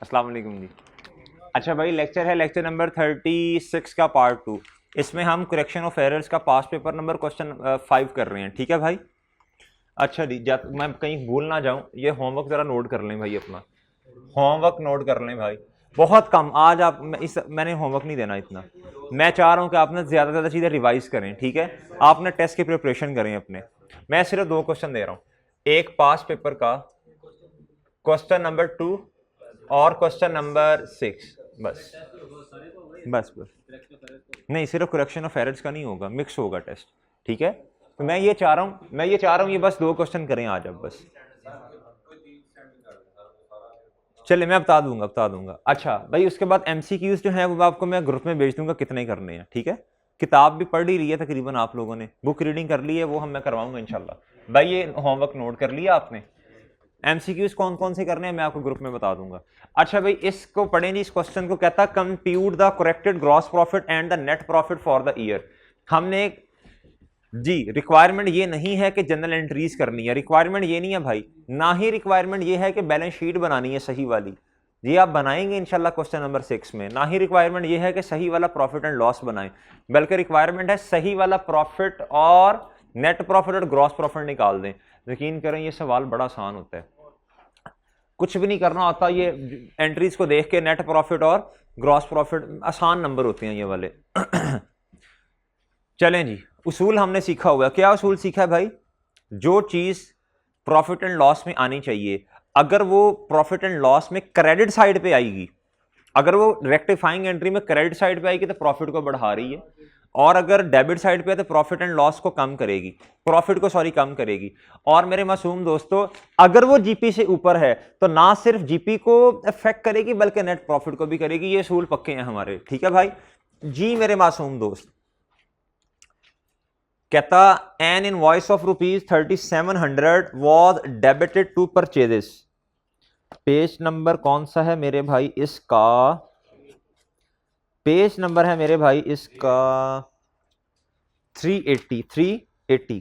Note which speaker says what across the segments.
Speaker 1: अस्सलाम वालेकुम जी। अच्छा भाई, लेक्चर है लेक्चर नंबर 36 का पार्ट 2। इसमें हम करेक्शन ऑफ एरर्स का पास्ट पेपर नंबर क्वेश्चन 5 कर रहे हैं, ठीक है भाई। अच्छा जी, जब मैं कहीं भूल ना जाऊं, ये होमवर्क ज़रा नोट कर लें भाई, अपना होमवर्क नोट कर लें भाई। बहुत कम आज आप मैंने होमवर्क नहीं देना इतना। मैं चाह रहा हूं कि आप ना ज़्यादा से ज़्यादा चीज़ें रिवाइज करें, ठीक है। आप ना टेस्ट की प्रिपरेशन करें अपने। मैं सिर्फ 2 क्वेश्चन दे रहा हूं, एक पास्ट पेपर का क्वेश्चन नंबर 2 और क्वेश्चन नंबर 6। बस बस बस। नहीं, सिर्फ करेक्शन ऑफ एरर्स का नहीं होगा, मिक्स होगा टेस्ट, ठीक है। तो मैं ये चाह रहा हूँ ये बस 2 क्वेश्चन करें आज अब बस। चलिए मैं बता दूंगा। अच्छा भाई, उसके बाद एमसीक्यूज जो है वो आपको मैं ग्रुप में भेज दूंगा कितने करने हैं, ठीक है। किताब भी पढ़ ही रही है तकरीबन, आप लोगों ने बुक रीडिंग कर ली है, वो हम मैं करवाऊंगा इंशाल्लाह। भाई ये होमवर्क नोट कर लिया आपने। एमसीक्यूज कौन कौन से करने हैं मैं आपको ग्रुप में बता दूंगा। अच्छा भाई, इसको पढ़ें जी। इस क्वेश्चन को कहता है compute the corrected gross profit and the net profit for the year. हमने जी, रिक्वायरमेंट ये नहीं है कि जनरल एंट्रीज करनी है, रिक्वायरमेंट ये नहीं है भाई। ना ही रिक्वायरमेंट ये है कि बैलेंस शीट बनानी है सही वाली, ये आप बनाएंगे इंशाल्लाह क्वेश्चन नंबर 6 में। ना ही रिक्वायरमेंट ये है कि सही वाला प्रॉफिट एंड लॉस बनाएं, बल्कि रिक्वायरमेंट है सही वाला प्रॉफिट और नेट प्रॉफिट और ग्रॉस प्रॉफिट निकाल दें। यकीन करें ये सवाल बड़ा आसान होता है, कुछ भी नहीं करना होता। ये एंट्रीज को देख के नेट प्रॉफिट और ग्रॉस प्रॉफिट आसान नंबर होते हैं ये वाले। चलें जी, उसूल हमने सीखा हुआ है। क्या उसूल सीखा है भाई? जो चीज प्रॉफिट एंड लॉस में आनी चाहिए, अगर वो प्रॉफिट एंड लॉस में क्रेडिट साइड पे आएगी, अगर वो रेक्टिफाइंग एंट्री में क्रेडिट साइड पे आएगी तो प्रॉफिट को बढ़ा रही है, और अगर डेबिट साइड पे है तो प्रॉफिट एंड लॉस को कम करेगी, प्रॉफिट को सॉरी कम करेगी। और मेरे मासूम दोस्तों, अगर वो जीपी से ऊपर है तो ना सिर्फ जीपी को इफेक्ट करेगी बल्कि नेट प्रॉफिट को भी करेगी। ये असूल पक्के हैं हमारे, ठीक है भाई जी। मेरे मासूम दोस्त, कहता an invoice of ₹3700 was debited to purchases. Page number कौन सा है मेरे भाई इसका? पेज नंबर है मेरे भाई इसका 380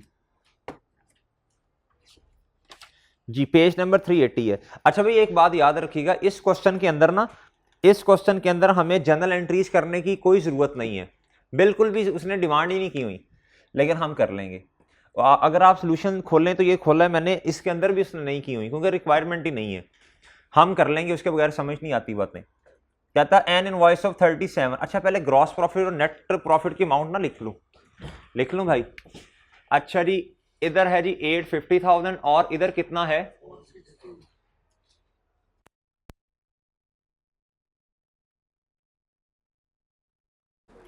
Speaker 1: जी, पेज नंबर 380 है। अच्छा भाई, एक बात याद रखिएगा, इस क्वेश्चन के अंदर ना, इस क्वेश्चन के अंदर हमें जनरल एंट्रीज करने की कोई जरूरत नहीं है, बिल्कुल भी उसने डिमांड ही नहीं की हुई, लेकिन हम कर लेंगे। अगर आप सोल्यूशन खोलें तो ये खोला है मैंने, इसके अंदर भी उसने नहीं की हुई क्योंकि रिक्वायरमेंट ही नहीं है। हम कर लेंगे, उसके बगैर समझ नहीं आती बातें। कहता एन इनवॉइस ऑफ 37। अच्छा पहले ग्रॉस प्रॉफिट और नेट प्रॉफिट की अमाउंट ना लिख लूं भाई। अच्छा जी, इधर है जी 850,000 और इधर कितना है?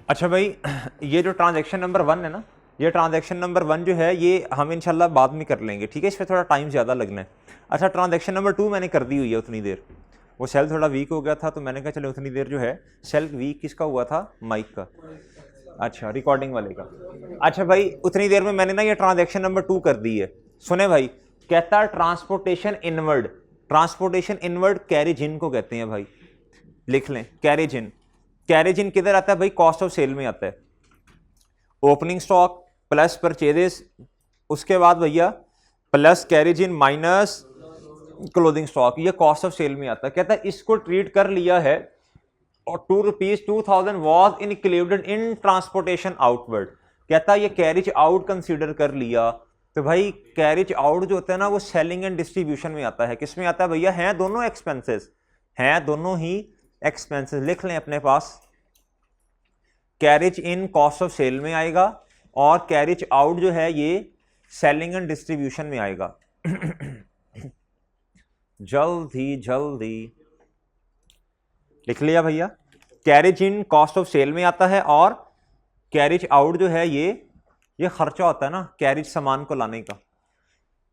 Speaker 1: अच्छा भाई, ये जो ट्रांजैक्शन नंबर 1 है ना, ये ट्रांजैक्शन नंबर 1 जो है ये हम इंशाल्लाह बाद में कर लेंगे, ठीक है। इस पर थोड़ा टाइम ज़्यादा लगना है। अच्छा, ट्रांजैक्शन नंबर 2 मैंने कर दी हुई है उतनी देर, वो सेल थोड़ा वीक हो गया था तो मैंने कहा चलो उतनी देर जो है। सेल वीक किसका हुआ था? माइक का। अच्छा, रिकॉर्डिंग वाले का। अच्छा भाई, उतनी देर में मैंने ना ये ट्रांजैक्शन नंबर 2 कर दी है। सुने भाई, कहता transportation inward. Transportation inward carriage in को कहते हैं भाई, लिख लें कैरेज इन। कैरेज इन किधर आता है भाई? कॉस्ट ऑफ सेल में आता है। ओपनिंग स्टॉक प्लस परचेजेस, उसके बाद भैया प्लस कैरेज इन माइनस क्लोजिंग स्टॉक, ये कॉस्ट ऑफ सेल में आता है। कहता है इसको ट्रीट कर लिया है और ₹2,000 was included in transportation outward. कहता है ये कैरेज आउट कंसीडर कर लिया। तो भाई कैरेज आउट जो होता है ना, वो सेलिंग एंड डिस्ट्रीब्यूशन में आता है। किस में आता है भैया? हैं दोनों एक्सपेंसेस, हैं दोनों ही एक्सपेंसेस। लिख लें अपने पास, carriage in cost of sale में आएगा और कैरेज आउट जो है ये सेलिंग एंड डिस्ट्रीब्यूशन में आएगा। जल्दी लिख लिया भैया। Carriage in cost of sale में आता है और कैरेज आउट जो है ये खर्चा होता है ना कैरेज सामान को लाने का।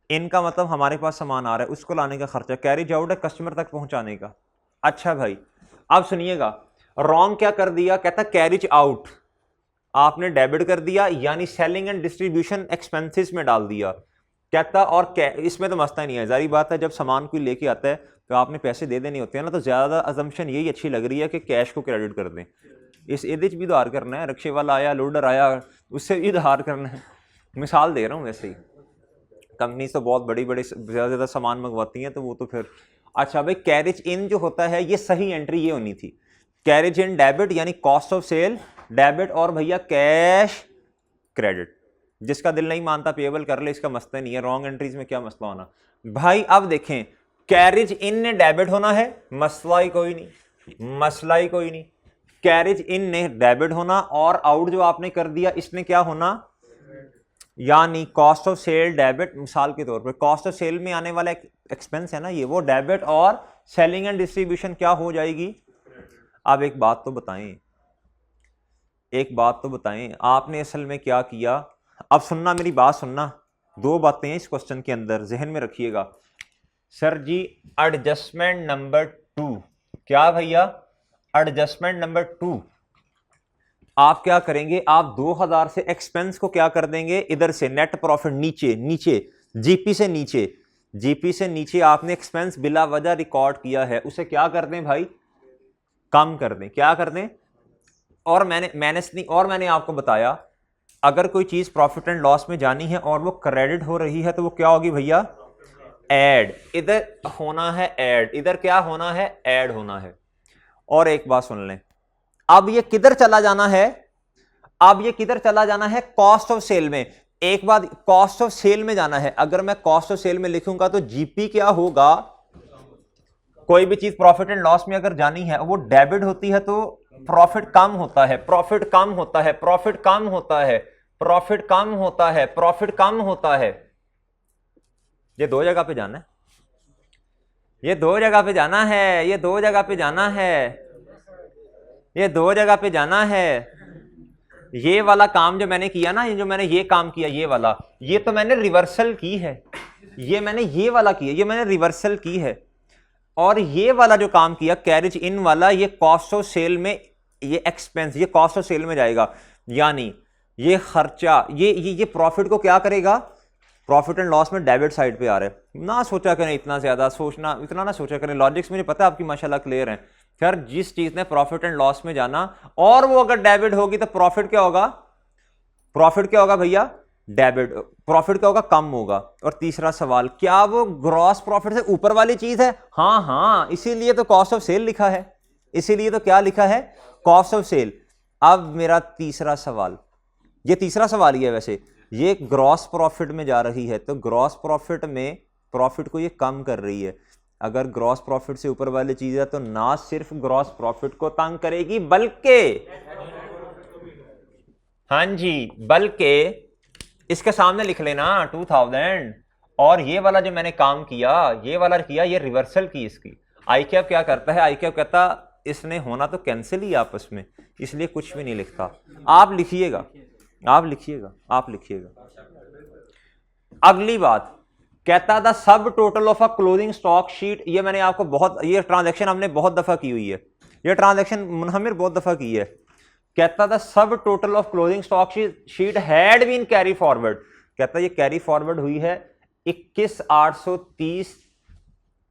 Speaker 1: इनका मतलब हमारे पास सामान आ रहा है उसको लाने का खर्चा, कैरेज आउट है कस्टमर तक पहुंचाने का। अच्छा भाई, अब सुनिएगा, रॉन्ग क्या कर दिया? कहता कैरेज आउट आपने डेबिट कर दिया, यानी सेलिंग एंड डिस्ट्रीब्यूशन एक्सपेंसेस में डाल दिया। कहता और इसमें तो मसला नहीं है, जारी बात है, जब सामान कोई लेके आता है तो आपने पैसे दे देने होते हैं ना, तो ज़्यादा अजम्पशन यही अच्छी लग रही है कि कैश को क्रेडिट कर दें। इस एदे भी उधार करना है, रिक्शे वाला आया, लोडर आया, उससे भी उधार करना है। मिसाल दे रहा हूँ वैसे ही। कंपनी तो बहुत बड़ी ज़्यादा सामान मंगवाती हैं तो वो तो फिर। अच्छा भाई, कैरेज इन जो होता है ये सही एंट्री ये होनी थी, कैरेज इन डेबिट यानी कॉस्ट ऑफ सेल डेबिट, और भैया कैश क्रेडिट। जिसका दिल नहीं मानता पेएबल कर ले, इसका मसला नहीं है, रॉन्ग एंट्रीज में क्या मसला होना भाई। अब देखें, कैरेज इन ने डेबिट होना है, मसला ही कोई नहीं, मसला ही कोई नहीं। कैरेज इन ने डेबिट होना और आउट जो आपने कर दिया इसने क्या होना, यानी कॉस्ट ऑफ सेल डेबिट। मिसाल के तौर पे कॉस्ट ऑफ सेल में आने वाला एक्सपेंस है ना ये, वो डेबिट, और सेलिंग एंड डिस्ट्रीब्यूशन क्या हो जाएगी। अब एक बात तो बताएं, एक बात तो बताएं, आपने असल में क्या किया। अब सुनना, मेरी बात सुनना, दो बातें हैं इस क्वेश्चन के अंदर, जहन में रखिएगा। सर जी एडजस्टमेंट नंबर 2, क्या भैया, एडजस्टमेंट नंबर 2, आप क्या करेंगे, आप 2000 से एक्सपेंस को क्या कर देंगे, इधर से नेट प्रॉफिट नीचे, नीचे जीपी से नीचे, जीपी से नीचे आपने एक्सपेंस बिला वजह रिकॉर्ड किया है, उसे क्या कर दें भाई, कम कर दें, क्या कर दें। और मैंने आपको बताया, अगर कोई चीज प्रॉफिट एंड लॉस में जानी है और वो क्रेडिट हो रही है तो वो क्या होगी भैया, ऐड, इधर होना है ऐड, इधर क्या होना है, ऐड होना है। और एक बात सुन लें, अब ये किधर चला जाना है, अब ये किधर चला जाना है, कॉस्ट ऑफ सेल में। एक बात, कॉस्ट ऑफ सेल में जाना है, अगर मैं कॉस्ट ऑफ सेल में लिखूंगा तो जीपी क्या होगा, कोई भी चीज प्रॉफिट एंड लॉस में अगर जानी है वो डेबिट होती है तो प्रॉफिट कम होता है, प्रॉफिट कम होता है, प्रॉफिट कम होता है, प्रॉफिट कम होता है, प्रॉफिट कम होता है। ये दो जगह पे जाना है, ये दो जगह पे जाना है, ये दो जगह पे जाना है, ये दो जगह पे जाना है। ये वाला काम जो मैंने किया ना, ये जो मैंने ये काम किया, ये वाला, ये तो मैंने रिवर्सल की है, ये मैंने ये वाला किया, ये मैंने रिवर्सल की है। और ये वाला जो काम किया कैरेज इन वाला, ये कॉस्ट ऑफ सेल में, ये एक्सपेंस, ये कॉस्ट ऑफ सेल में जाएगा, यानी ये खर्चा, ये प्रॉफिट को क्या करेगा, प्रॉफिट एंड लॉस में डेबिट साइड पे आ रहा है। ना सोचा करें इतना ज्यादा, सोचना इतना ना सोचा करें, लॉजिक्स मुझे पता है आपकी माशाल्लाह क्लियर है। खैर, जिस चीज ने प्रॉफिट एंड लॉस में जाना और वो अगर डेबिट होगी तो प्रॉफिट क्या होगा, प्रॉफिट क्या होगा भैया, डेबिट, प्रॉफिट क्या होगा, कम होगा। और तीसरा सवाल, क्या वो ग्रॉस प्रॉफिट से ऊपर वाली चीज है, हाँ हाँ, इसीलिए तो कॉस्ट ऑफ सेल लिखा है, इसीलिए तो क्या लिखा है, कॉस्ट ऑफ सेल। अब मेरा तीसरा सवाल, ये तीसरा सवाल ही है वैसे, ये ग्रॉस प्रॉफिट में जा रही है तो ग्रॉस प्रॉफिट में प्रॉफिट को ये कम कर रही है। अगर ग्रॉस प्रॉफिट से ऊपर वाली चीज है तो ना सिर्फ ग्रॉस प्रॉफिट को तंग करेगी बल्कि, हाँ जी, बल्कि इसके सामने लिख लेना 2000। और ये वाला जो मैंने काम किया, ये वाला किया, ये रिवर्सल की इसकी। आई कैप क्या करता है, आई कैप कहता इसने होना तो कैंसिल ही आपस में, इसलिए कुछ भी नहीं लिखता। आप लिखिएगा, आप लिखिएगा, आप लिखिएगा। अगली बात कहता था सब total of a closing stock sheet, ये मैंने आपको बहुत, ये ट्रांजैक्शन हमने बहुत दफा की हुई है, ये ट्रांजैक्शन मुनहमिर बहुत दफा की है। कहता था सब total of closing stock sheet had been carry forward, कहता ये कैरी फॉरवर्ड हुई है 21,830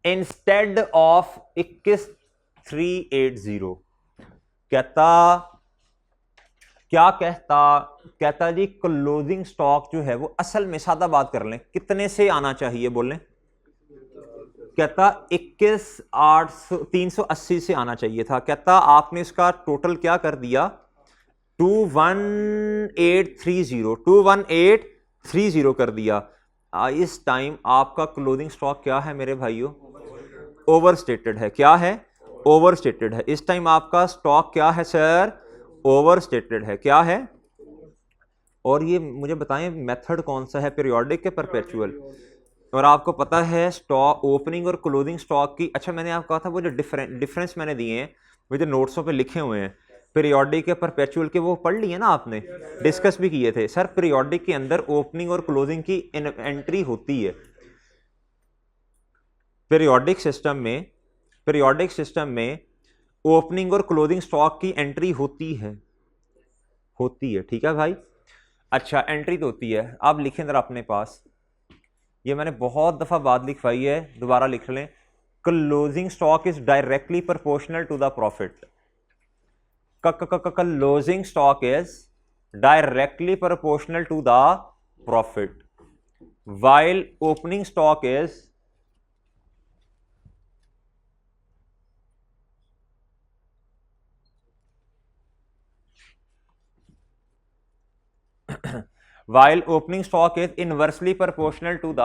Speaker 1: इंस्टेड ऑफ 21,380। कहता क्या कहता, कहता जी क्लोजिंग स्टॉक जो है वो असल में, सादा बात कर लें, कितने से आना चाहिए बोलें, कहता 21,380 से आना चाहिए था। कहता आपने इसका टोटल क्या कर दिया, 21830 कर दिया। इस टाइम आपका क्लोजिंग स्टॉक क्या है मेरे भाइयों, ओवरस्टेटेड है। क्या है, ओवरस्टेटेड है। इस टाइम आपका स्टॉक क्या है सर, ओवरस्टेटेड है। क्या है, और ये मुझे बताएं मेथड कौन सा है, पीरियोडिक के परपेचुअल। और आपको पता है स्टॉक ओपनिंग और क्लोजिंग स्टॉक की, अच्छा मैंने आपको कहा था वो जो डिफरेंस मैंने दिए हैं वो जो नोट्सों पे लिखे हुए हैं, पीरियोडिक के परपेचुअल के, वो पढ़ लिए ना आपने, डिस्कस भी किए थे सर। पीरियोडिक के अंदर ओपनिंग और क्लोजिंग की एंट्री होती है। पीरियोडिक सिस्टम में ओपनिंग और क्लोजिंग स्टॉक की एंट्री होती है, ठीक है भाई। अच्छा एंट्री तो होती है। आप लिखें जरा अपने पास, ये मैंने बहुत दफा बात लिखवाई है, दोबारा लिख लें। Closing stock is directly proportional to the profit. Closing stock is directly proportional to the profit, while opening stock is while opening stock is inversely proportional to the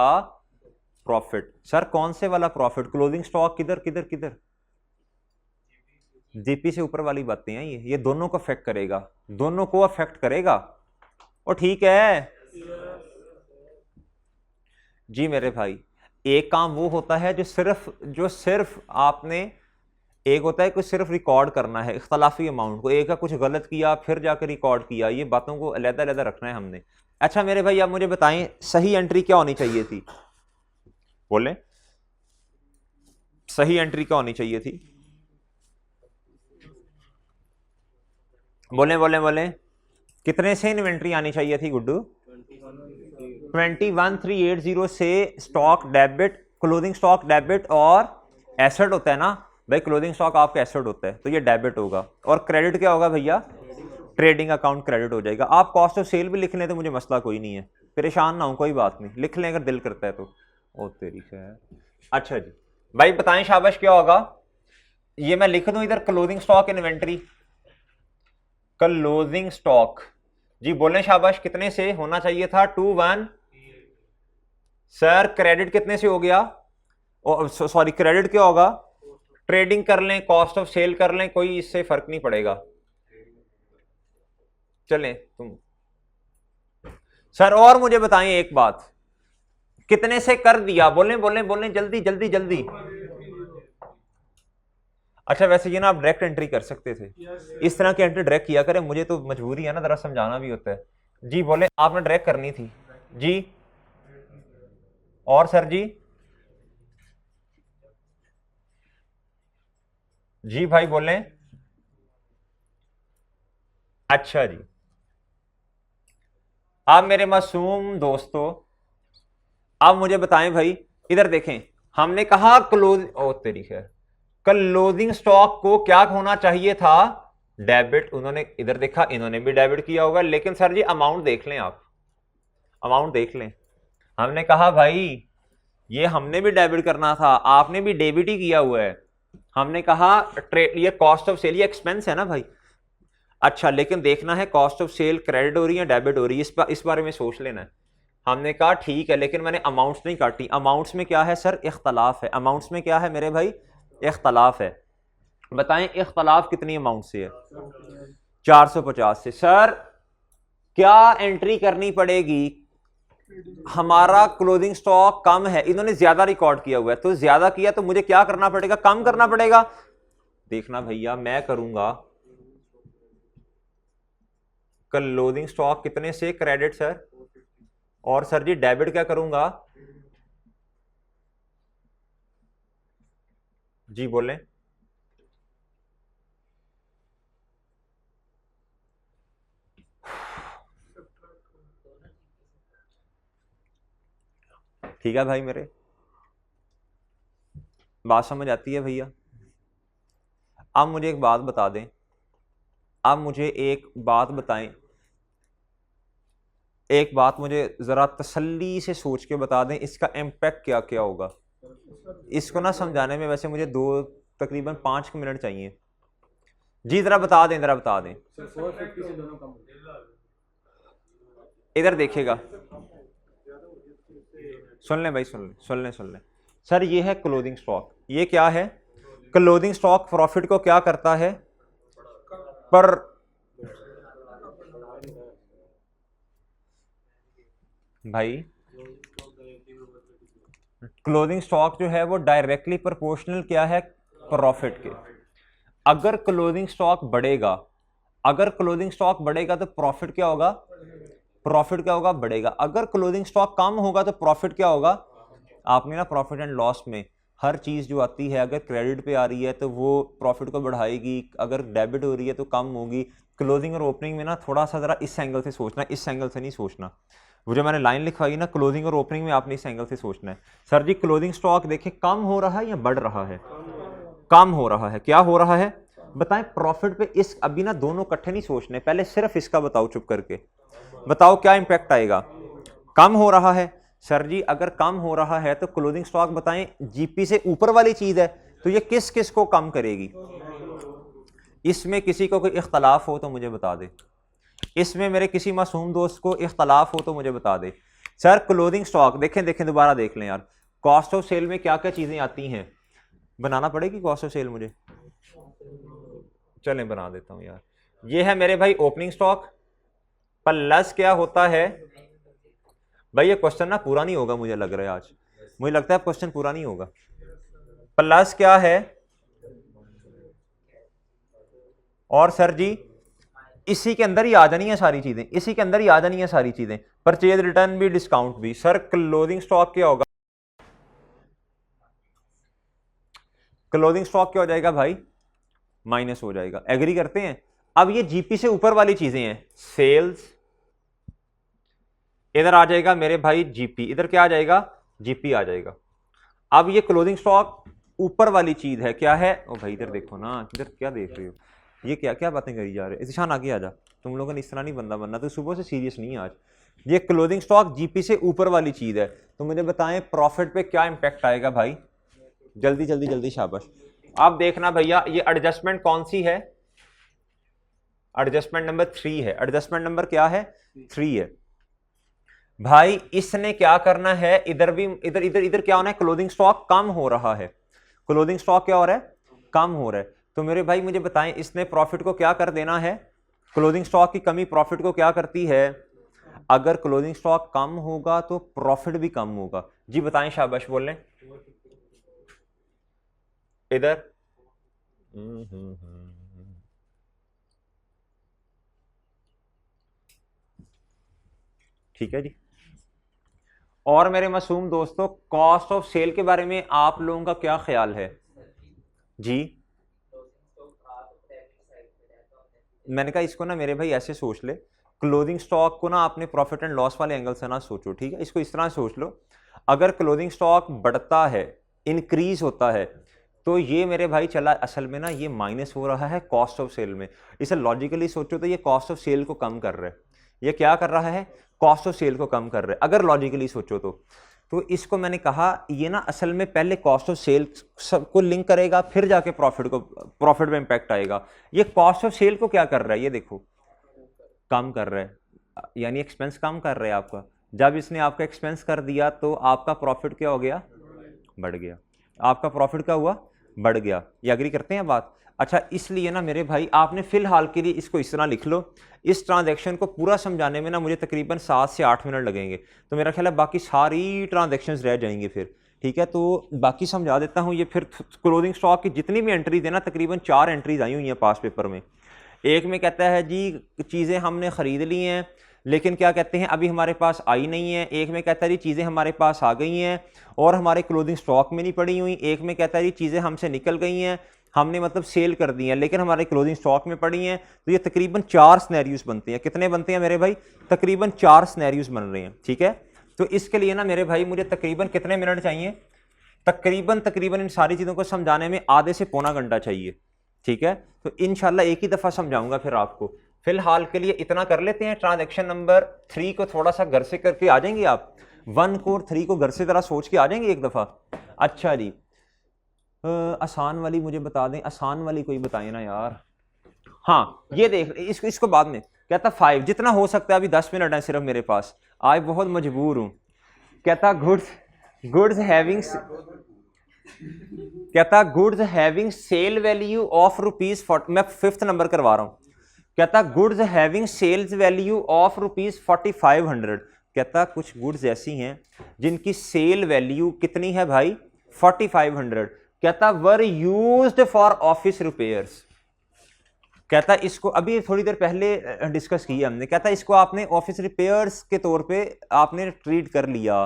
Speaker 1: profit. Sir कौन से वाला प्रॉफिट? क्लोजिंग स्टॉक किधर किधर किधर? GP से ऊपर वाली बातें हैं ये दोनों को अफेक्ट करेगा, दोनों को अफेक्ट करेगा। और ठीक है जी मेरे भाई, एक काम वो होता है जो सिर्फ आपने, एक होता है कुछ सिर्फ रिकॉर्ड करना है इख्तलाफी अमाउंट को, एक का कुछ गलत किया फिर जाकर रिकॉर्ड किया, ये बातों को अलग-अलग रखना है हमने। अच्छा मेरे भाई आप मुझे बताएं सही एंट्री क्या होनी चाहिए थी? बोलें सही एंट्री क्या होनी चाहिए थी? बोलें बोलें बोलें कितने से इन्वेंट्री आनी चाहिए थी गुड्डू? 21380 से stock debit, closing stock debit और एसेट होता है ना भाई, क्लोजिंग स्टॉक आपका एसेट होता है तो ये डेबिट होगा, और क्रेडिट क्या होगा भैया? ट्रेडिंग अकाउंट क्रेडिट हो जाएगा। आप कॉस्ट ऑफ सेल भी लिख लें तो मुझे मसला कोई नहीं है, परेशान ना हो, कोई बात नहीं, लिख लें अगर दिल करता है तो। ओ तेरी है। अच्छा जी भाई बताएं शाबाश क्या होगा? ये मैं लिख दूं इधर closing stock inventory, closing stock जी बोलें शाबाश कितने से होना चाहिए था? 21। सर क्रेडिट कितने से हो गया? सॉरी क्रेडिट क्या होगा? ट्रेडिंग कर लें, कॉस्ट ऑफ सेल कर लें, कोई इससे फर्क नहीं पड़ेगा। चलें तुम सर और मुझे बताएं एक बात, कितने से कर दिया? बोलें बोलें बोलें जल्दी जल्दी जल्दी। अच्छा वैसे ये ना आप डायरेक्ट एंट्री कर सकते थे, इस तरह की एंट्री डायरेक्ट किया करें, मुझे तो मजबूरी है ना, जरा समझाना भी होता है। जी बोले आपने डायरेक्ट करनी थी जी। और सर जी भाई बोले। अच्छा जी आप मेरे मासूम दोस्तों आप मुझे बताएं भाई, इधर देखें हमने कहा क्लोज, ओ तेरी है, क्लोजिंग स्टॉक को क्या होना चाहिए था? डेबिट। उन्होंने इधर देखा, इन्होंने भी डेबिट किया होगा, लेकिन सर जी अमाउंट देख लें, आप अमाउंट देख लें। हमने कहा भाई ये हमने भी डेबिट करना था, आपने भी डेबिट ही किया हुआ है। हमने कहा ये कॉस्ट ऑफ सेल, ये एक्सपेंस है ना भाई। अच्छा लेकिन देखना है कॉस्ट ऑफ सेल क्रेडिट हो रही है डेबिट हो रही है, इस बारे में सोच लेना है। हमने कहा ठीक है, लेकिन मैंने अमाउंट्स नहीं काटी। अमाउंट्स में क्या है सर? इख्तलाफ है। अमाउंट्स में क्या है मेरे भाई? इख्तलाफ है। बताएं इख्तलाफ कितनी अमाउंट से है? 450 से। सर क्या एंट्री करनी पड़ेगी? हमारा क्लोजिंग स्टॉक कम है, इन्होंने ज्यादा रिकॉर्ड किया हुआ है, तो ज्यादा किया तो मुझे क्या करना पड़ेगा? कम करना पड़ेगा। देखना भैया मैं करूंगा क्लोजिंग स्टॉक कितने से क्रेडिट सर, और सर जी डेबिट क्या करूंगा? जी बोलें। ठीक है भाई मेरे बात समझ आती है भैया? आप मुझे एक बात बता दें, आप मुझे एक बात बताएं, एक बात मुझे जरा तसल्ली से सोच के बता दें, इसका इम्पैक्ट क्या क्या होगा? इसको ना समझाने में वैसे मुझे तकरीबन 5 मिनट चाहिए। जी जरा बता दें, जरा बता दें। इधर देखिएगा, सुन लें भाई, सुन लें। सर ये है क्लोजिंग स्टॉक, ये क्या है? क्लोजिंग स्टॉक प्रॉफिट को क्या करता है? पर भाई क्लोजिंग स्टॉक जो है वो डायरेक्टली प्रोपोर्शनल क्या है? प्रॉफिट के। अगर क्लोजिंग स्टॉक बढ़ेगा, अगर क्लोजिंग स्टॉक बढ़ेगा तो प्रॉफिट क्या होगा? प्रॉफिट क्या होगा? बढ़ेगा। अगर क्लोजिंग स्टॉक कम होगा तो प्रॉफिट क्या होगा? आपने ना प्रॉफिट एंड लॉस में हर चीज जो आती है, अगर क्रेडिट पे आ रही है तो वो प्रॉफिट को बढ़ाएगी, अगर डेबिट हो रही है तो कम होगी। क्लोजिंग और ओपनिंग में ना थोड़ा सा जरा इस एंगल से सोचना, इस एंगल से नहीं सोचना। वो जो मैंने लाइन लिखवाई ना क्लोजिंग और ओपनिंग में, आपने इस एंगल से सोचना है। सर जी क्लोजिंग स्टॉक देखें कम हो रहा है या बढ़ रहा है? कम हो रहा है। क्या हो रहा है बताएं? प्रॉफिट पे इस, अभी ना दोनों इकट्ठे नहीं सोचने, पहले सिर्फ इसका बताओ, चुप करके बताओ क्या इंपैक्ट आएगा? कम हो रहा है। सर जी अगर कम हो रहा है तो क्लोजिंग स्टॉक बताएं जीपी से ऊपर वाली चीज है, तो ये किस किस को कम करेगी? इसमें किसी को कोई इख्तलाफ हो तो मुझे बता दे। इसमें मेरे किसी मासूम दोस्त को इख्तलाफ हो तो मुझे बता दे। सर क्लोथिंग स्टॉक देखें देखें दोबारा देख लें यार, कॉस्ट ऑफ सेल में क्या क्या चीज़ें आती हैं, बनाना पड़ेगी कॉस्ट ऑफ सेल मुझे, चलें बना देता हूँ यार। ये है मेरे भाई ओपनिंग स्टॉक प्लस क्या होता है भाई, ये क्वेश्चन ना पूरा नहीं होगा मुझे लग रहा है आज, मुझे लगता है क्वेश्चन पूरा नहीं होगा। प्लस क्या है और सर जी इसी के अंदर ही आ जानी है सारी चीजें, इसी के अंदर ही आ जानी है सारी चीजें, परचेज रिटर्न भी डिस्काउंट भी। सर क्लोथिंग स्टॉक क्या होगा, क्लोथिंग स्टॉक क्या हो जाएगा भाई, माइनस हो जाएगा, एग्री करते हैं। अब ये जीपी से ऊपर वाली चीजें हैं, सेल्स इधर आ जाएगा मेरे भाई जीपी, इधर क्या आ जाएगा जीपी आ जाएगा। अब ये क्लोथिंग स्टॉक ऊपर वाली चीज है, क्या है ओ भाई इधर देखो ना, इधर क्या देख रहे हो, ये क्या क्या बातें करी जा रहे हो, ईशान आगे आ जा, तुम लोगों ने इस तरह नहीं बंदा बनना, तो सुबह से सीरियस नहीं है आज। ये क्लोथिंग स्टॉक जीपी से ऊपर वाली चीज है, तो मुझे बताएं प्रॉफिट पे क्या इंपैक्ट आएगा भाई, जल्दी जल्दी जल्दी शाबाश। आप देखना भैया ये एडजस्टमेंट कौन सी है, एडजस्टमेंट नंबर 3 है, एडजस्टमेंट नंबर क्या है 3 है भाई। इसने क्या करना है, इधर भी इधर इधर इधर क्या होना है, क्लोथिंग स्टॉक कम हो रहा है, क्लोथिंग स्टॉक क्या हो रहा है कम हो रहा है। तो मेरे भाई मुझे बताएं इसने प्रॉफिट को क्या कर देना है, क्लोथिंग स्टॉक की कमी प्रॉफिट को क्या करती है, अगर क्लोथिंग स्टॉक कम होगा तो प्रॉफिट भी कम होगा। जी बताएं शाबाश बोल लें इधर। ठीक है जी। और मेरे मासूम दोस्तों कॉस्ट ऑफ सेल के बारे में आप लोगों का क्या ख्याल है जी। मैंने कहा इसको ना मेरे भाई ऐसे सोच ले, क्लोथिंग स्टॉक को ना आपने प्रॉफिट एंड लॉस वाले एंगल से ना सोचो, ठीक है, इसको इस तरह सोच लो, अगर क्लोथिंग स्टॉक बढ़ता है इंक्रीज होता है तो ये मेरे भाई चला असल में ना ये माइनस हो रहा है कॉस्ट ऑफ सेल में, इसे लॉजिकली सोचो तो ये कॉस्ट ऑफ सेल को कम कर रहा है, ये क्या कर रहा है कॉस्ट ऑफ सेल को कम कर रहा है अगर लॉजिकली सोचो तो इसको मैंने कहा ये ना असल में पहले कॉस्ट ऑफ सेल सबको लिंक करेगा फिर जाके प्रॉफिट में इंपैक्ट आएगा। ये कॉस्ट ऑफ सेल को क्या कर रहा है, ये देखो कम कर रहा है, यानी एक्सपेंस कम कर रहा है आपका, जब इसने आपका एक्सपेंस कर दिया तो आपका प्रॉफिट क्या हो गया बढ़ गया, आपका प्रॉफिट क्या हुआ बढ़ गया। ये एग्री करते हैं बात। अच्छा इसलिए ना मेरे भाई आपने फिलहाल के लिए इसको इस तरह लिख लो, इस ट्रांजैक्शन को पूरा समझाने में ना मुझे तकरीबन 7 से 8 मिनट लगेंगे, तो मेरा ख्याल है बाकी सारी ट्रांजैक्शंस रह जाएंगे फिर, ठीक है। तो बाकी समझा देता हूँ, ये फिर क्लोथिंग स्टॉक की जितनी भी एंट्रीज है ना तकरीबन 4 एंट्रीज आई हुई हैं पास पेपर में। एक में कहता है जी चीज़ें हमने ख़रीद ली हैं लेकिन क्या कहते हैं अभी हमारे पास आई नहीं है, एक में कहता है जी चीज़ें हमारे पास आ गई हैं और हमारे क्लोथिंग स्टॉक में नहीं पड़ी हुई, एक में कहता है जी चीज़ें हमसे निकल गई हैं हमने मतलब सेल कर दी हैं लेकिन हमारे क्लोथिंग स्टॉक में पड़ी हैं। तो ये तकरीबन 4 सिनेरियोस बनते हैं, कितने बनते हैं मेरे भाई तकरीबन 4 सिनेरियोस बन रहे हैं, ठीक है। तो इसके लिए ना मेरे भाई मुझे तकरीबन कितने मिनट चाहिए, तकरीबन इन सारी चीज़ों को समझाने में आधे से पौना घंटा चाहिए, ठीक है। तो इंशाल्लाह एक ही दफ़ा समझाऊंगा फिर आपको, फिलहाल के लिए इतना कर लेते हैं। ट्रांजैक्शन नंबर 3 को थोड़ा सा घर से करके आ जाएंगे आप, 1 को और 3 को घर से ज़रा सोच के आ जाएंगे एक दफ़ा। अच्छा जी आसान वाली मुझे बता दें, आसान वाली कोई बताए ना यार। हाँ ये देख इसको बाद में कहता 5 जितना हो सकता है, अभी 10 मिनट है सिर्फ मेरे पास, आज बहुत मजबूर हूँ। कहता गुड्स हैविंग, कहता goods having sale value of ₹40, मैं 5th नंबर करवा रहा हूँ। कहता goods having sales value of ₹4500, कहता कुछ गुड्स ऐसी हैं जिनकी सेल वैल्यू कितनी है भाई 4500, कहता were used for office repairs. कहता इसको अभी थोड़ी देर पहले डिस्कस किया हमने, कहता इसको आपने ऑफिस रिपेयर्स के तौर पे आपने ट्रीट कर लिया,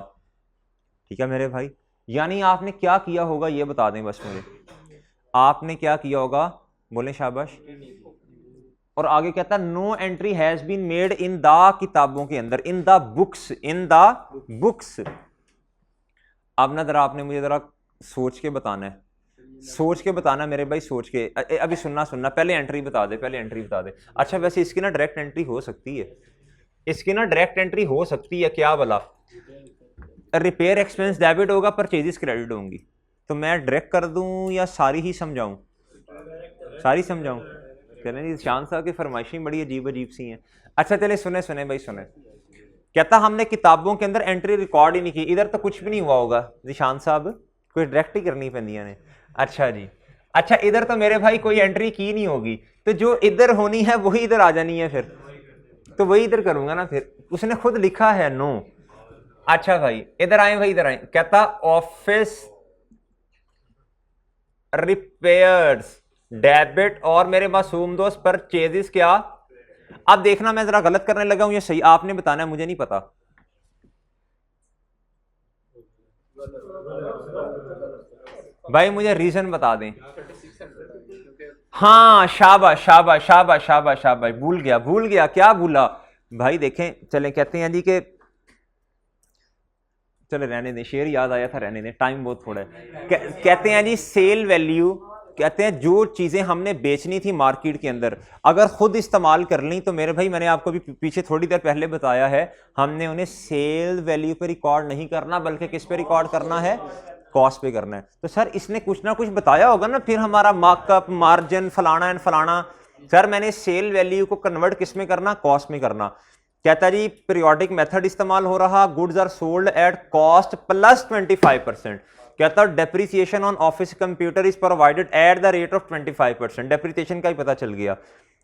Speaker 1: ठीक है मेरे भाई। यानी आपने क्या किया होगा ये बता दें बस मुझे, आपने क्या किया होगा बोले शाबाश। और आगे कहता no entry has been made in the किताबों के अंदर, इन द बुक्स। अब ना जरा आपने मुझे जरा सोच के बताना है, सोच के बताना मेरे भाई, सोच के। अभी सुनना पहले एंट्री बता दे। अच्छा वैसे इसकी ना डायरेक्ट एंट्री हो सकती है, इसकी ना डायरेक्ट एंट्री हो सकती है, क्या भला रिपेयर एक्सपेंस डेबिट होगा परचेजेस क्रेडिट होंगी, तो मैं डायरेक्ट कर दूं या सारी ही समझाऊं, सारी समझाऊं। चले जी, शान साहब की फरमाइशें बड़ी अजीब अजीब सी हैं। अच्छा चले सुने सुने भाई सुने। कहता हमने किताबों के अंदर एंट्री रिकॉर्ड ही नहीं की। इधर तो कुछ भी नहीं हुआ होगा निशान साहब, कोई डायरेक्ट ही करनी पैंदिया ने। अच्छा जी, अच्छा इधर तो मेरे भाई कोई एंट्री की नहीं होगी, तो जो इधर होनी है वही इधर आ जानी है, फिर तो वही इधर करूंगा ना, फिर उसने खुद लिखा है नो। अच्छा भाई इधर आए भाई, इधर आए। कहता ऑफिस रिपेयर्स डेबिट और मेरे मासूम दोस्त परचेजेस क्या। अब देखना मैं जरा गलत करने लगा हूं या सही, आपने बताना है, मुझे नहीं पता। भाई मुझे रीजन बता दें। हाँ शाबाश शाबाश शाबाश शाबाश शाबाश, भूल गया क्या भूला भाई। देखें चलें, कहते हैं जी कि चले रहने दें, शेर याद आया था, रहने दें, टाइम बहुत थोड़ा है। कहते हैं जी सेल वैल्यू, कहते हैं जो चीजें हमने बेचनी थी मार्केट के अंदर अगर खुद इस्तेमाल कर ली तो मेरे भाई, मैंने आपको भी पीछे थोड़ी देर पहले बताया है, हमने उन्हें सेल वैल्यू पे रिकॉर्ड नहीं करना बल्कि किस पे रिकॉर्ड करना है, कॉस्ट पे करना है। तो सर इसने कुछ ना कुछ बताया होगा ना, फिर हमारा मार्कअप मार्जिन फलाना एंड फलाना। सर मैंने सेल वैल्यू को कन्वर्ट किस में करना, कॉस्ट में करना। कहता जी पीरियोडिक मेथड इस्तेमाल हो रहा, goods are sold at cost plus 25%। कहता depreciation on office computer is provided at the rate of 25%। Depreciation का ही पता चल गया।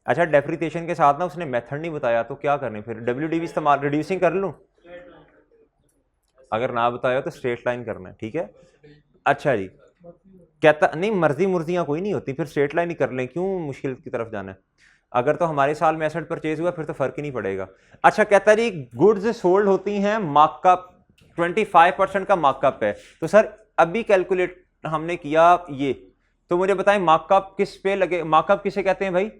Speaker 1: अच्छा डेप्रिसिएशन के साथ ना उसने मेथड नहीं बताया, तो क्या करने फिर, डब्ल्यूडीवी इस्तेमाल, रिड्यूसिंग कर लूं, अगर ना बताया तो स्ट्रेट लाइन करना है, ठीक है। अच्छा जी, कहता नहीं मर्जी मुर्जियां कोई नहीं होती, फिर स्ट्रेट लाइन ही कर लें, क्यों मुश्किल की तरफ जाना है। अगर तो हमारे साल में एसेट परचेज हुआ फिर तो फर्क ही नहीं पड़ेगा। अच्छा कहता जी गुड्स सोल्ड होती हैं मार्कअप 25% का मार्कअप है, तो सर अभी कैलकुलेट हमने किया ये, तो मुझे बताएं मार्कअप किस पे लगे, मार्कअप किसे कहते हैं भाई,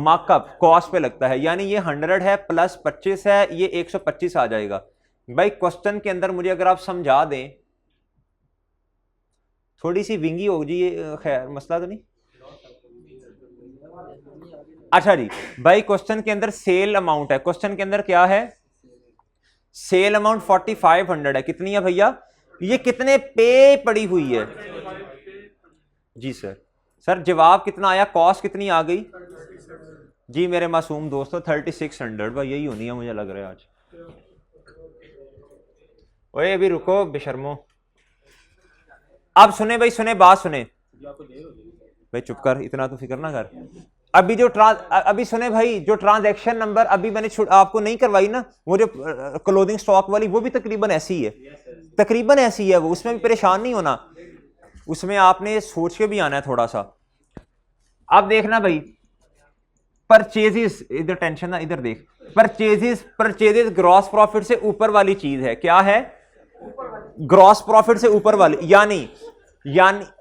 Speaker 1: मार्कअप कॉस्ट पे लगता है, यानी ये 100 है प्लस 25 है, ये 125 आ जाएगा। भाई क्वेश्चन के अंदर मुझे अगर आप समझा दें, थोड़ी सी विंगी हो जी, खैर मसला तो नहीं। अच्छा जी भाई क्वेश्चन के अंदर सेल अमाउंट है, क्वेश्चन के अंदर क्या है, सेल अमाउंट 4500 है, कितनी है भैया, ये कितने पे पड़ी हुई है जी सर। सर जवाब कितना आया, कॉस्ट कितनी आ गई जी मेरे मासूम दोस्तों, 3600 भाई, यही होनी है मुझे लग रहा है आज। ओए अभी रुको बेशर्मो, अब सुने भाई सुने, बात सुने भाई, चुप कर, इतना तो फिक्र ना कर। अभी जो अभी सुने भाई, जो ट्रांजैक्शन नंबर अभी मैंने आपको नहीं करवाई ना, वो जो क्लोथिंग स्टॉक वाली, वो भी तकरीबन ऐसी ही है, तकरीबन ऐसी है वो, उसमें भी परेशान नहीं होना, उसमें आपने सोच के भी आना है थोड़ा सा। अब देखना भाई परचेजेस, इधर टेंशन ना, इधर देख, परचेजेस ग्रॉस प्रॉफिट से ऊपर वाली चीज है, क्या है, ग्रॉस प्रॉफिट से ऊपर वाली, यानी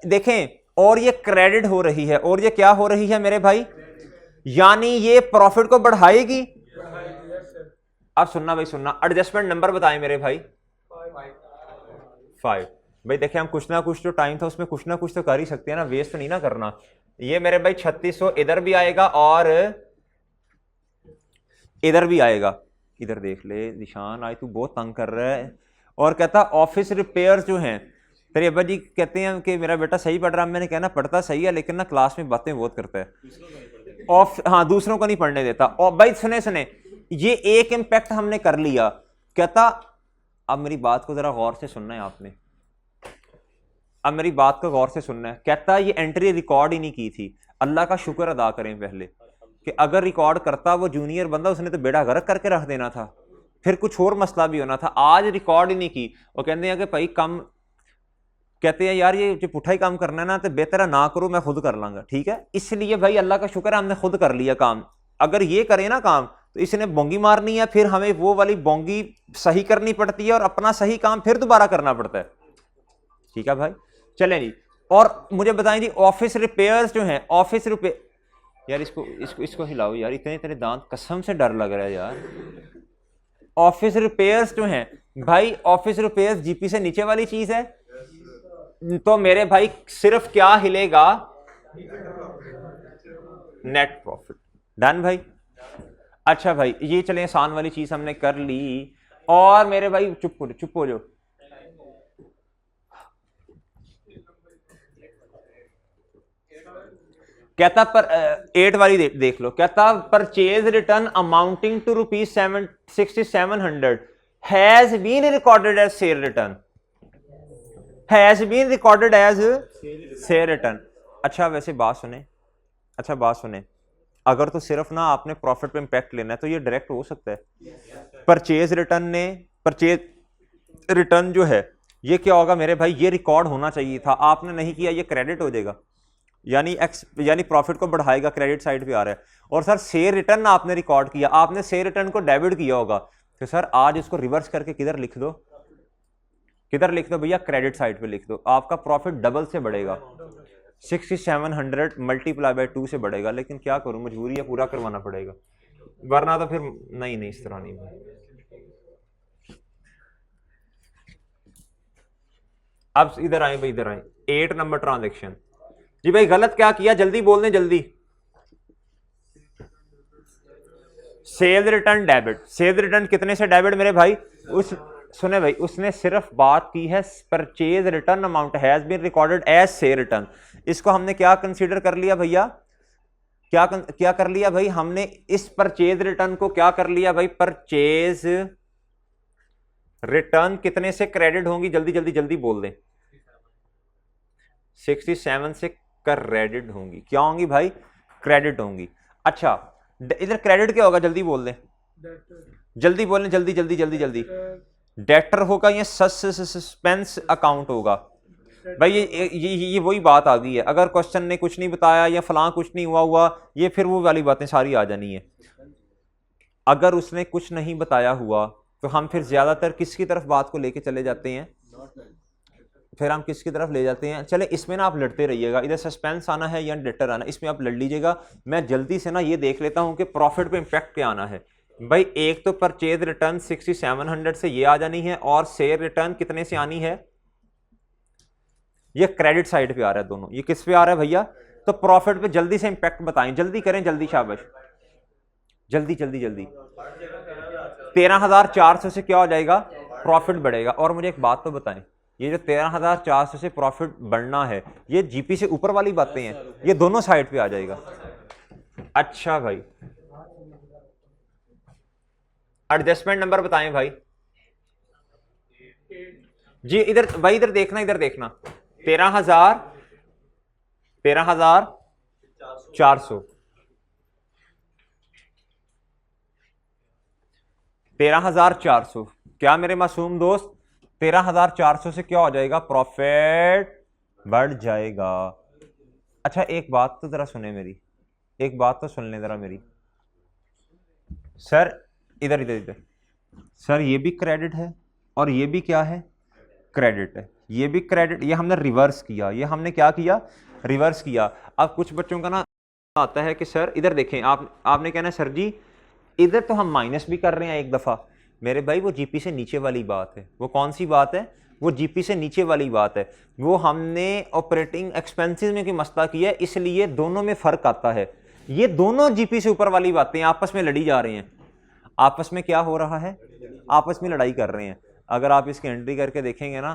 Speaker 1: देखें, और ये क्रेडिट हो रही है, और ये क्या हो रही है मेरे भाई, यानी ये प्रॉफिट को बढ़ाएगी। अब सुनना भाई सुनना, एडजस्टमेंट नंबर बताएं मेरे भाई, 5। भाई देखिए हम कुछ ना कुछ जो टाइम था उसमें कुछ ना कुछ तो कर ही सकते हैं ना, वेस्ट नहीं ना करना। ये मेरे भाई 3600 इधर भी आएगा और इधर भी आएगा, इधर देख ले निशान, आज तू बहुत तंग कर रहा है। और कहता ऑफिस रिपेयर जो हैं, तेरे अब्बा जी कहते हैं कि मेरा बेटा सही पढ़ रहा है, मैंने कहना पढ़ता सही है लेकिन ना क्लास में बातें बहुत करता है, ऑफ हाँ दूसरों को नहीं पढ़ने देता। और भाई सुने सुने, ये एक इम्पैक्ट हमने कर लिया। कहता अब मेरी बात को जरा गौर से सुनना है आपने, अब मेरी बात को गौर से सुनना है। कहता ये एंट्री रिकॉर्ड ही नहीं की थी, अल्लाह का शुक्र अदा करें पहले कि अगर रिकॉर्ड करता वो जूनियर बंदा, उसने तो बेड़ा गर्क करके रख देना था, फिर कुछ और मसला भी होना था। आज रिकॉर्ड ही नहीं की, वो कहते हैं कि भाई कम, कहते हैं यार ये जो पुठा ही काम करना है ना, तो बेहतर है ना करो, मैं खुद कर लांगा, ठीक है। इसलिए भाई अल्लाह का शुक्र है हमने खुद कर लिया काम। अगर ये करे ना काम तो इसने बोंगी मारनी है, फिर हमें वो वाली बोंगी सही करनी पड़ती है और अपना सही काम फिर दोबारा करना पड़ता है, ठीक है भाई। चलें जी, और मुझे बताएं जी ऑफिस रिपेयर्स जो हैं, ऑफिस रिपेयर, यार इसको इसको इसको हिलाओ यार, इतने इतने दांत, कसम से डर लग रहा है यार। ऑफिस रिपेयर्स जो हैं भाई, ऑफिस रिपेयर्स जीपी से नीचे वाली चीज है, तो मेरे भाई सिर्फ क्या हिलेगा, नेट प्रॉफिट। डन भाई। अच्छा भाई ये चले आसान वाली चीज हमने कर ली, और मेरे भाई चुप हो जाओ। कहता पर 8 वाली देख लो, कहता purchase return amounting to ₹6700 has been recorded as sale return, has been recorded as sale return. अच्छा वैसे बात सुने, अच्छा बात सुने, अगर तो सिर्फ ना आपने प्रॉफिट पे इंपैक्ट लेना है तो ये डायरेक्ट हो सकता है। परचेज रिटर्न ने, परचेज रिटर्न जो है ये क्या होगा मेरे भाई, ये रिकॉर्ड होना चाहिए था, आपने नहीं किया, ये क्रेडिट हो जाएगा, यानी प्रॉफिट को बढ़ाएगा, क्रेडिट साइड पे आ रहा है। और सर शेयर रिटर्न आपने रिकॉर्ड किया, आपने शेयर रिटर्न को डेबिट किया होगा, तो सर आज इसको रिवर्स करके किधर लिख दो, किधर लिख दो भैया, क्रेडिट साइड पे लिख दो, आपका प्रॉफिट डबल से बढ़ेगा, 6700 मल्टीप्लाई बाय 2 से बढ़ेगा। लेकिन क्या करूं, मजबूरी है, पूरा करवाना पड़ेगा, वरना तो फिर नहीं इस तरह नहीं। अब इधर आए भाई, इधर आए, 8 नंबर ट्रांजैक्शन। जी भाई गलत क्या किया, जल्दी बोल दें जल्दी। Cell return debit, cell return कितने से डेबिट मेरे भाई, उस सुने भाई, उसने सिर्फ बात की है purchase return amount has been recorded as sale return. इसको हमने क्या कंसीडर कर लिया भैया, क्या कर लिया भाई, हमने इस परचेज रिटर्न को क्या कर लिया भाई, परचेज रिटर्न कितने से क्रेडिट होंगी, जल्दी जल्दी जल्दी बोल दें, 67 से क्रेडिट होंगी, क्या होंगी भाई, क्रेडिट होंगी। अच्छा इधर क्रेडिट क्या होगा, जल्दी बोल दें, जल्दी बोलें, जल्दी जल्दी जल्दी जल्दी। डेटर होगा या सस्पेंस अकाउंट होगा भाई, ये वही बात आ गई है, अगर क्वेश्चन ने कुछ नहीं बताया या फलां कुछ नहीं हुआ ये फिर वो वाली बातें सारी आ जानी है। अगर उसने कुछ नहीं बताया हुआ तो हम फिर ज्यादातर किसकी तरफ बात को लेके चले जाते हैं, फिर हम किसकी तरफ ले जाते हैं, चले इसमें ना आप लड़ते रहिएगा, इधर सस्पेंस आना है या डेटर आना, इसमें आप लड़ लीजिएगा। मैं जल्दी से ना ये देख लेता हूं कि प्रॉफिट पे इंपैक्ट क्या आना है भाई। एक तो परचेज रिटर्न 6700 से ये आ जानी है, और शेयर रिटर्न कितने से आनी है, ये क्रेडिट साइड पे आ रहा है दोनों, ये किस पे आ रहा है भैया, तो प्रॉफिट पे जल्दी से इंपैक्ट बताएं, जल्दी करें, जल्दी शाबाश, जल्दी जल्दी जल्दी। 13,400 से क्या हो जाएगा, प्रॉफिट बढ़ेगा। और मुझे एक बात तो बताएं, ये जो 13,400 से प्रॉफिट बढ़ना है, ये जीपी से ऊपर वाली बातें हैं, ये दोनों साइड पे आ जाएगा। अच्छा भाई एडजस्टमेंट नंबर बताएं भाई जी, इधर भाई, इधर देखना, इधर देखना, 13,400 13,400 क्या मेरे मासूम दोस्त, 13,400 से क्या हो जाएगा, प्रॉफिट बढ़ जाएगा। अच्छा एक बात तो जरा सुने मेरी, एक बात तो सुन लें जरा मेरी। सर इधर इधर इधर, सर ये भी क्रेडिट है और ये भी क्या है, क्रेडिट है, ये भी क्रेडिट, ये हमने रिवर्स किया, ये हमने क्या किया, रिवर्स किया। अब कुछ बच्चों का ना आता है कि सर इधर देखें, आपने कहना सर जी इधर तो हम माइनस भी कर रहे हैं एक दफा, मेरे भाई वो जीपी से नीचे वाली बात है, वो कौन सी बात है, वो जीपी से नीचे वाली बात है, वो हमने ऑपरेटिंग एक्सपेंसेस में कोई मसला किया है, इसलिए दोनों में फर्क आता है। ये दोनों जीपी से ऊपर वाली बातें आपस में लड़ी जा रही हैं, आपस में क्या हो रहा है, आपस में लड़ाई कर रहे हैं। अगर आप इसकी एंट्री करके देखेंगे ना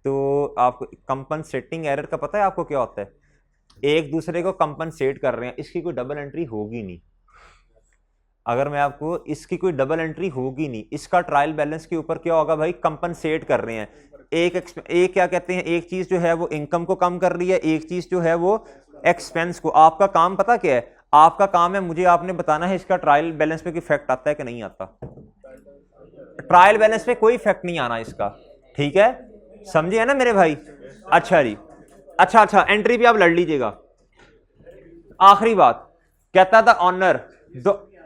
Speaker 1: तो आपको कंपनसेटिंग एरर का पता है आपको क्या होता है, एक दूसरे को कंपनसेट कर रहे हैं, इसकी कोई डबल एंट्री होगी नहीं। अगर मैं आपको, इसकी कोई डबल एंट्री होगी नहीं, इसका ट्रायल बैलेंस के ऊपर क्या होगा भाई, कंपनसेट कर रहे हैं। एक क्या कहते हैं, एक चीज जो है वो इनकम को कम कर रही है, एक चीज जो है वो एक्सपेंस को। आपका काम पता क्या है, आपका काम है मुझे आपने बताना है इसका ट्रायल बैलेंस पे कोई इफेक्ट आता है कि नहीं आता। ट्रायल बैलेंस पे कोई इफेक्ट नहीं आना इसका, ठीक है, समझे है ना मेरे भाई। अच्छा जी, अच्छा एंट्री भी आप लड़ लीजिएगा। आखिरी बात कहता था owner,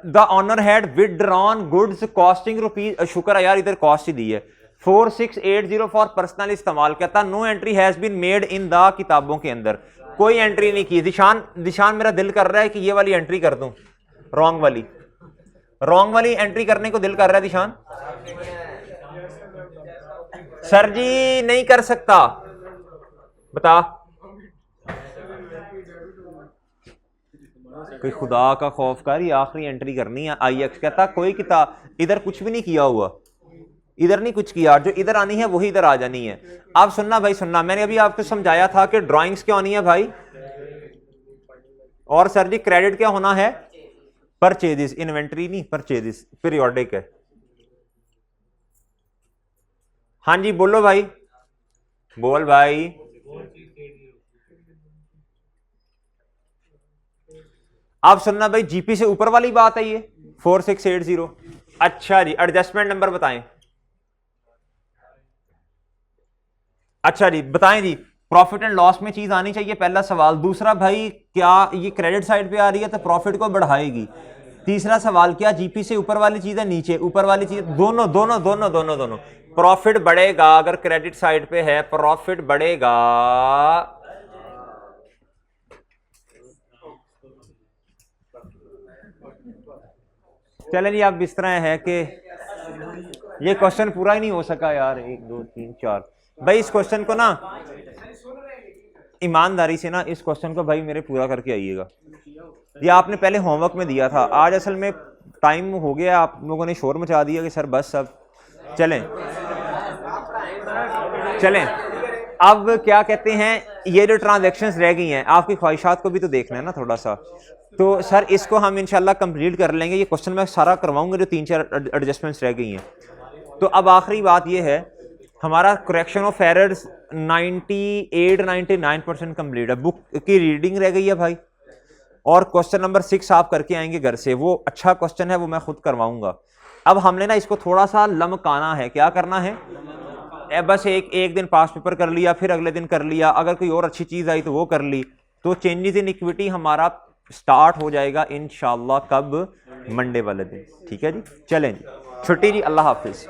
Speaker 1: the owner had withdrawn goods costing rupees, शुक्र है यार इधर कॉस्ट ही दी है, 4680 फॉर पर्सनल इस्तेमाल। कहता no entry has been made in the किताबों के अंदर, कोई एंट्री नहीं की। दिशान मेरा दिल कर रहा है कि ये वाली एंट्री कर दूं, रॉन्ग वाली एंट्री करने को दिल कर रहा है दिशान। सर जी नहीं कर सकता, बता कोई खुदा का खौफ कर, ये आखिरी एंट्री करनी है। IX कहता कोई किताब इधर कुछ भी नहीं किया हुआ, इधर नहीं कुछ किया, जो इधर आनी है वही इधर आ जानी है। आप सुनना भाई सुनना, मैंने अभी आपको समझाया था कि ड्राइंग्स क्या होनी है भाई, और सर जी क्रेडिट क्या होना है? परचेजिस, इन्वेंट्री नहीं, परचेजिस पीरियोडिक है। हाँ जी बोलो भाई, बोल भाई। आप सुनना भाई, जीपी से ऊपर वाली बात है ये 4680। अच्छा जी, एडजस्टमेंट नंबर बताएं। अच्छा जी बताएं जी, प्रॉफिट एंड लॉस में चीज आनी चाहिए, पहला सवाल। दूसरा भाई, क्या ये क्रेडिट साइड पे आ रही है तो प्रॉफिट को बढ़ाएगी? तीसरा सवाल, क्या जीपी से ऊपर वाली चीज है नीचे, ऊपर वाली चीज? दोनों दोनों दोनों दोनों दोनों। प्रॉफिट बढ़ेगा अगर क्रेडिट साइड पे है, प्रॉफिट बढ़ेगा। चले जी, अब इस तरह है कि ये क्वेश्चन पूरा ही नहीं हो सका यार, 1 2 3 4। भाई इस क्वेश्चन को ना ईमानदारी से ना, इस क्वेश्चन को भाई मेरे पूरा करके आइएगा। ये आपने पहले होमवर्क में दिया था, आज असल में टाइम हो गया, आप लोगों ने शोर मचा दिया कि सर बस अब चलें चलें। अब क्या कहते हैं, ये जो ट्रांजैक्शंस रह गई हैं, आपकी ख्वाहिशात को भी तो देखना है ना थोड़ा सा। तो सर इसको हम इंशाल्लाह कंप्लीट कर लेंगे, ये क्वेश्चन मैं सारा करवाऊंगा जो 3-4 एडजस्टमेंट्स रह गई हैं। तो अब आखिरी बात ये है, हमारा करेक्शन ऑफ एरर्स 98-99% कंप्लीट है। बुक की रीडिंग रह गई है भाई, और क्वेश्चन नंबर 6 आप करके आएंगे घर से, वो अच्छा क्वेश्चन है, वो मैं खुद करवाऊंगा। अब हमने ना इसको थोड़ा सा लमकाना है। क्या करना है? बस एक दिन पास पेपर कर लिया, फिर अगले दिन कर लिया, अगर कोई और अच्छी चीज आई तो वो कर ली। तो चेंजेस इन इक्विटी हमारा स्टार्ट हो जाएगा इंशाल्लाह कब? मंडे वाले दिन। ठीक है जी, चलें जी, छुट्टी जी, अल्लाह हाफिज।